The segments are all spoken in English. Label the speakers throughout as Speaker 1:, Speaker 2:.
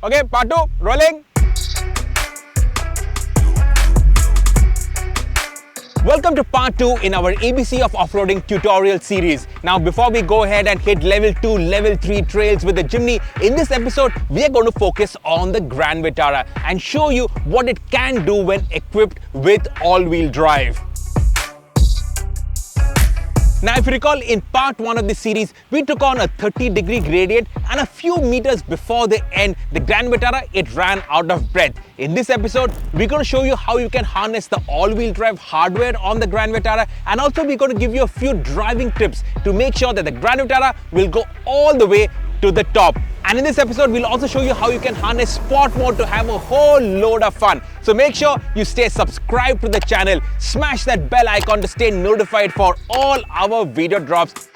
Speaker 1: Okay, part 2, rolling. Welcome to part 2 in our ABC of Off-Roading tutorial series. Now before we go ahead and hit level 2, level 3 trails with the Jimny, in this episode we are going to focus on the Grand Vitara and show you what it can do when equipped with all-wheel drive. Now if you recall, in part 1 of this series, we took on a 30-degree gradient and a few meters before the end, the Grand Vitara, it ran out of breath. In this episode, we're going to show you how you can harness the all-wheel drive hardware on the Grand Vitara, and also we're going to give you a few driving tips to make sure that the Grand Vitara will go all the way to the top. And in this episode, we'll also show you how you can harness sport mode to have a whole load of fun. So make sure you stay subscribed to the channel, smash that bell icon to stay notified for all our video drops.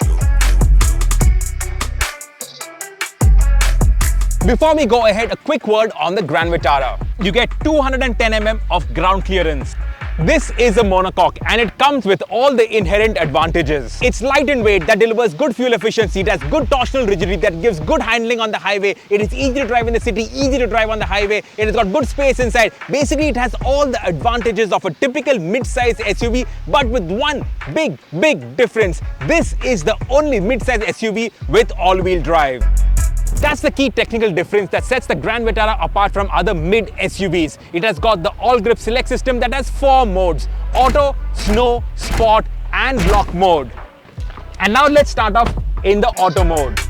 Speaker 1: Before we go ahead, a quick word on the Grand Vitara. You get 210 mm of ground clearance. This is a monocoque and it comes with all the inherent advantages. It's light in weight, that delivers good fuel efficiency, it has good torsional rigidity, that gives good handling on the highway. It is easy to drive in the city, easy to drive on the highway. It has got good space inside. Basically, it has all the advantages of a typical mid-size SUV, but with one big difference. This is the only mid-size SUV with all-wheel drive. That's the key technical difference that sets the Grand Vitara apart from other mid SUVs. It has got the all-grip select system that has 4 modes: auto, snow, sport and lock mode. And now let's start off in the auto mode.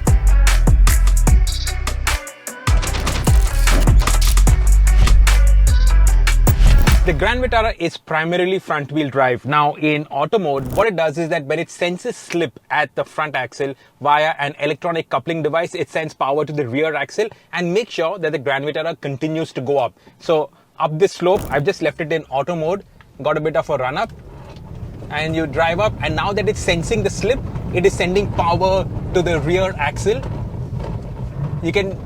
Speaker 1: The Grand Vitara is primarily front-wheel drive. Now in auto mode, what it does is that when it senses slip at the front axle via an electronic coupling device, it sends power to the rear axle and makes sure that the Grand Vitara continues to go up. So up this slope, I've just left it in auto mode, got a bit of a run up, and you drive up, and now that it's sensing the slip, it is sending power to the rear axle. You can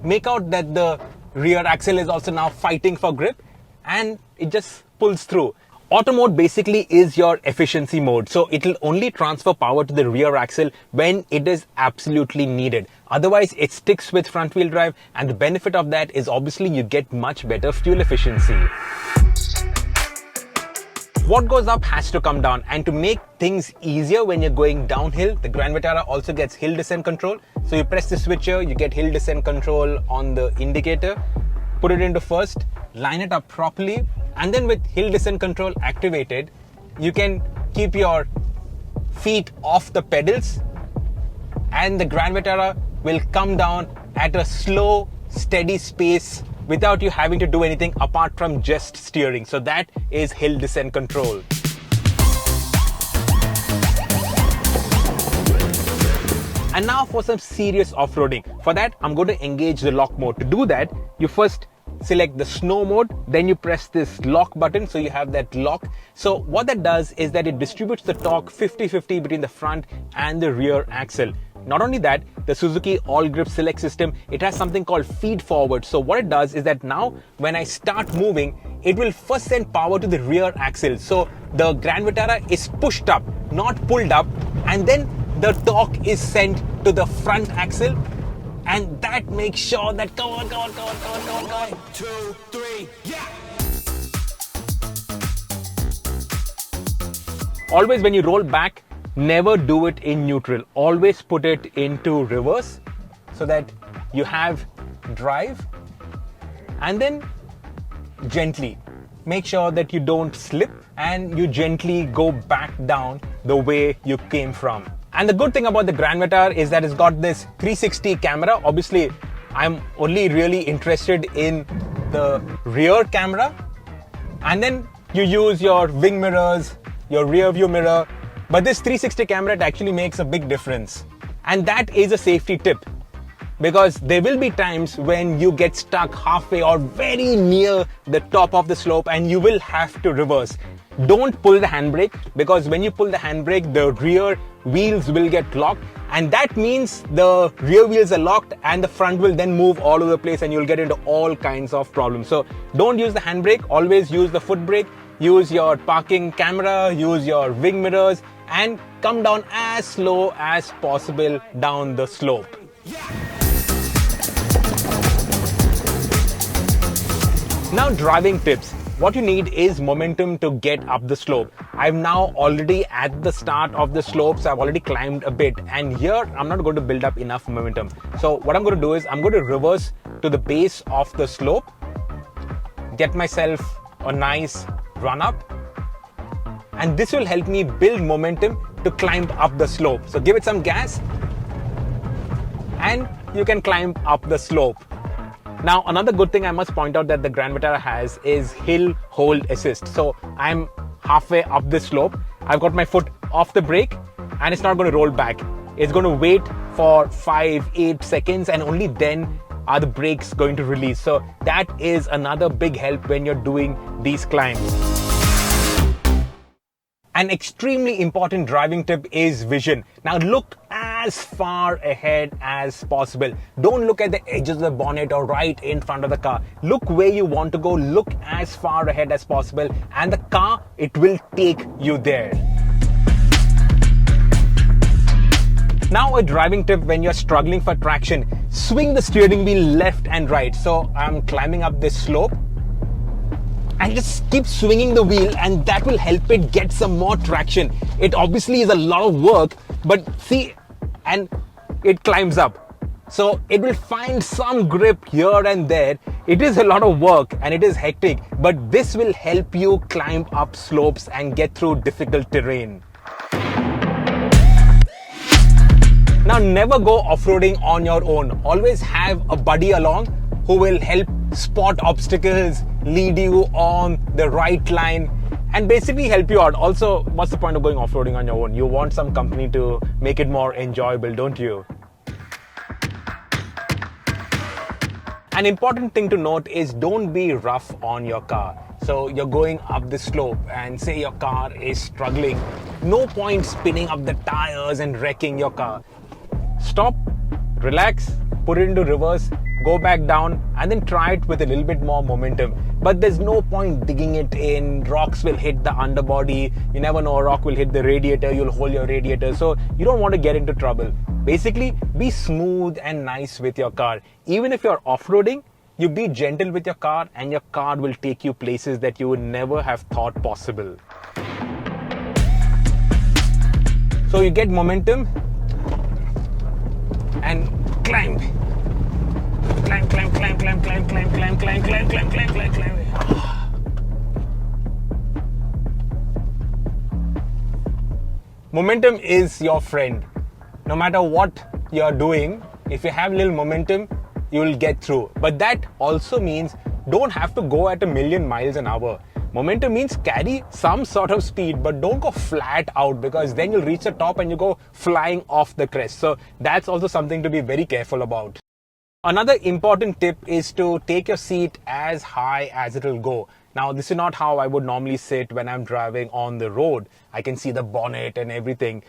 Speaker 1: make out that the rear axle is also now fighting for grip, and it just pulls through. Auto mode basically is your efficiency mode. So it will only transfer power to the rear axle when it is absolutely needed. Otherwise, it sticks with front wheel drive, and the benefit of that is obviously you get much better fuel efficiency. What goes up has to come down, and to make things easier when you're going downhill, the Grand Vitara also gets hill descent control. So you press the switch here, you get hill descent control on the indicator, put it into first, line it up properly, and then with hill descent control activated, you can keep your feet off the pedals and the Grand Vitara will come down at a slow, steady pace without you having to do anything apart from just steering. So that is hill descent control. And now for some serious off-roading. For that, I'm going to engage the lock mode. To do that, you first select the snow mode, then you press this lock button so you have that lock. So what that does is that it distributes the torque 50-50 between the front and the rear axle. Not only that, the Suzuki all-grip select system, it has something called feed forward. So what it does is that now when I start moving, it will first send power to the rear axle. So the Grand Vitara is pushed up, not pulled up, and then the torque is sent to the front axle, and that makes sure that go on. 1, 2, 3, yeah! Always when you roll back, never do it in neutral. Always put it into reverse so that you have drive, and then gently make sure that you don't slip and you gently go back down the way you came from. And the good thing about the Grand Vitara is that it's got this 360 camera. Obviously, I'm only really interested in the rear camera. And then you use your wing mirrors, your rear view mirror. But this 360 camera, it actually makes a big difference. And that is a safety tip, because there will be times when you get stuck halfway or very near the top of the slope and you will have to reverse. Don't pull the handbrake, because when you pull the handbrake, the rear wheels will get locked, and that means the rear wheels are locked and the front will then move all over the place and you'll get into all kinds of problems. So don't use the handbrake, always use the foot brake, use your parking camera, use your wing mirrors, and come down as slow as possible down the slope. Now, driving tips. What you need is momentum to get up the slope. I'm now already at the start of the slope, so I've already climbed a bit. And here, I'm not going to build up enough momentum. So what I'm going to do is I'm going to reverse to the base of the slope, get myself a nice run up. And this will help me build momentum to climb up the slope. So give it some gas and you can climb up the slope. Now, another good thing I must point out that the Grand Vitara has is hill hold assist. So I'm halfway up this slope. I've got my foot off the brake and it's not going to roll back. It's going to wait for 5-8 seconds and only then are the brakes going to release. So that is another big help when you're doing these climbs. An extremely important driving tip is vision. Now look as far ahead as possible. Don't look at the edges of the bonnet or right in front of the car. Look where you want to go. Look as far ahead as possible and the car, it will take you there. Now a driving tip when you're struggling for traction, swing the steering wheel left and right. So I'm climbing up this slope and just keep swinging the wheel and that will help it get some more traction. It obviously is a lot of work, but see, and it climbs up. So it will find some grip here and there. It is a lot of work and it is hectic, but this will help you climb up slopes and get through difficult terrain. Now never go off-roading on your own. Always have a buddy along who will help spot obstacles, lead you on the right line and basically help you out. Also, what's the point of going off-roading on your own? You want some company to make it more enjoyable, don't you? An important thing to note is don't be rough on your car. So you're going up the slope and say your car is struggling. No point spinning up the tires and wrecking your car. Stop, relax, put it into reverse, go back down and then try it with a little bit more momentum. But there's no point digging it in. Rocks will hit the underbody. You never know, a rock will hit the radiator. You'll hold your radiator. So you don't want to get into trouble. Basically, be smooth and nice with your car. Even if you're off-roading, you be gentle with your car and your car will take you places that you would never have thought possible. So you get momentum and climb. Climb, climb, climb, climb, climb, climb, climb, climb, climb, climb, climb, climb, climb. Momentum is your friend. No matter what you're doing, if you have little momentum, you will get through. But that also means don't have to go at 1,000,000 miles an hour. Momentum means carry some sort of speed, but don't go flat out because then you'll reach the top and you go flying off the crest. So that's also something to be very careful about. Another important tip is to take your seat as high as it will go. Now, this is not how I would normally sit when I'm driving on the road. I can see the bonnet and everything.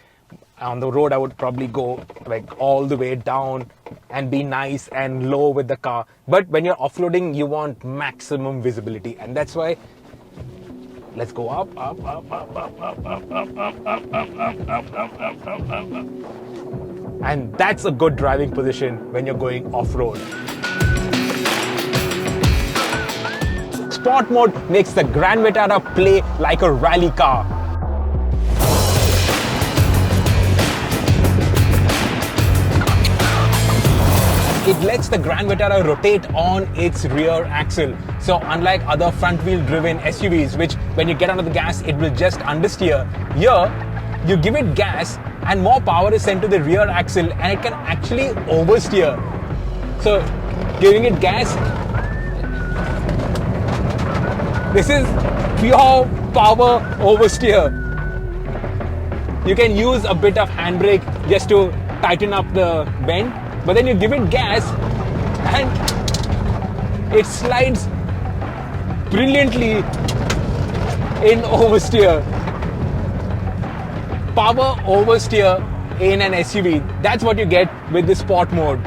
Speaker 1: On the road, I would probably go like all the way down and be nice and low with the car. But when you're off-roading, you want maximum visibility. And that's why let's go up, up, up, up, up, up, up, up, up, up, up, up, up, up, up. And that's a good driving position when you're going off-road. Sport mode makes the Grand Vitara play like a rally car. It lets the Grand Vitara rotate on its rear axle. So unlike other front-wheel driven SUVs, which when you get onto the gas, it will just understeer, here you give it gas and more power is sent to the rear axle and it can actually oversteer. So giving it gas, this is pure power oversteer. You can use a bit of handbrake just to tighten up the bend, but then you give it gas and it slides brilliantly in oversteer. Power oversteer in an SUV. That's what you get with the sport mode.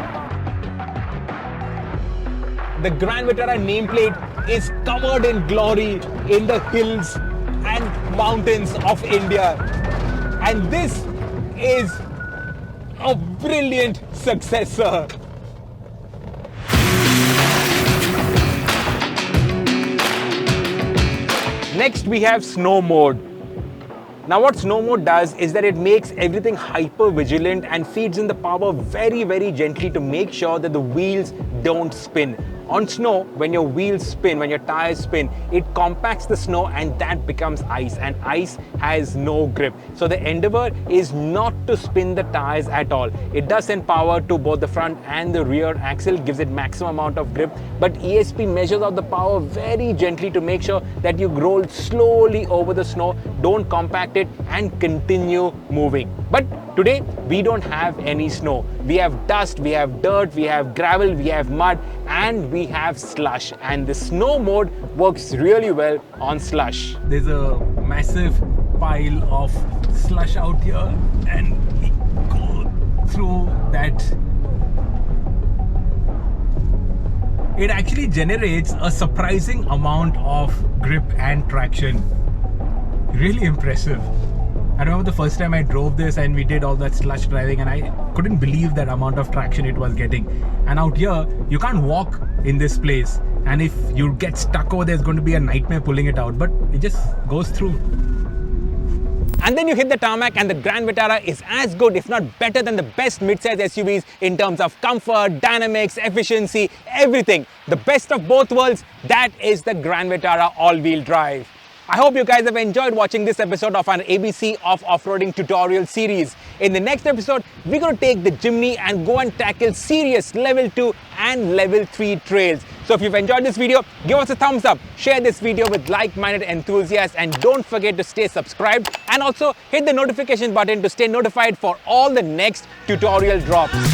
Speaker 1: The Grand Vitara nameplate is covered in glory in the hills and mountains of India. And this is a brilliant successor. Next we have snow mode. Now what snow mode does is that it makes everything hyper vigilant and feeds in the power very, very gently to make sure that the wheels don't spin. On snow, when your wheels spin, when your tires spin, it compacts the snow and that becomes ice, and ice has no grip. So the endeavor is not to spin the tires at all. It does send power to both the front and the rear axle, gives it maximum amount of grip, but ESP measures out the power very gently to make sure that you roll slowly over the snow, don't compact it, and continue moving. But today, we don't have any snow. We have dust, we have dirt, we have gravel, we have mud, and we have slush. And the snow mode works really well on slush. There's a massive pile of slush out here, and we go through that. It actually generates a surprising amount of grip and traction. Really impressive. I remember the first time I drove this and we did all that slush driving, and I couldn't believe that amount of traction it was getting. And out here, you can't walk in this place, and if you get stuck over there, it's going to be a nightmare pulling it out, but it just goes through. And then you hit the tarmac and the Grand Vitara is as good, if not better, than the best mid-size SUVs in terms of comfort, dynamics, efficiency, everything. The best of both worlds, that is the Grand Vitara all-wheel drive. I hope you guys have enjoyed watching this episode of our ABC of Off-Roading tutorial series. In the next episode, we're going to take the Jimny and go and tackle serious level 2 and level 3 trails. So if you've enjoyed this video, give us a thumbs up, share this video with like-minded enthusiasts, and don't forget to stay subscribed, and also hit the notification button to stay notified for all the next tutorial drops.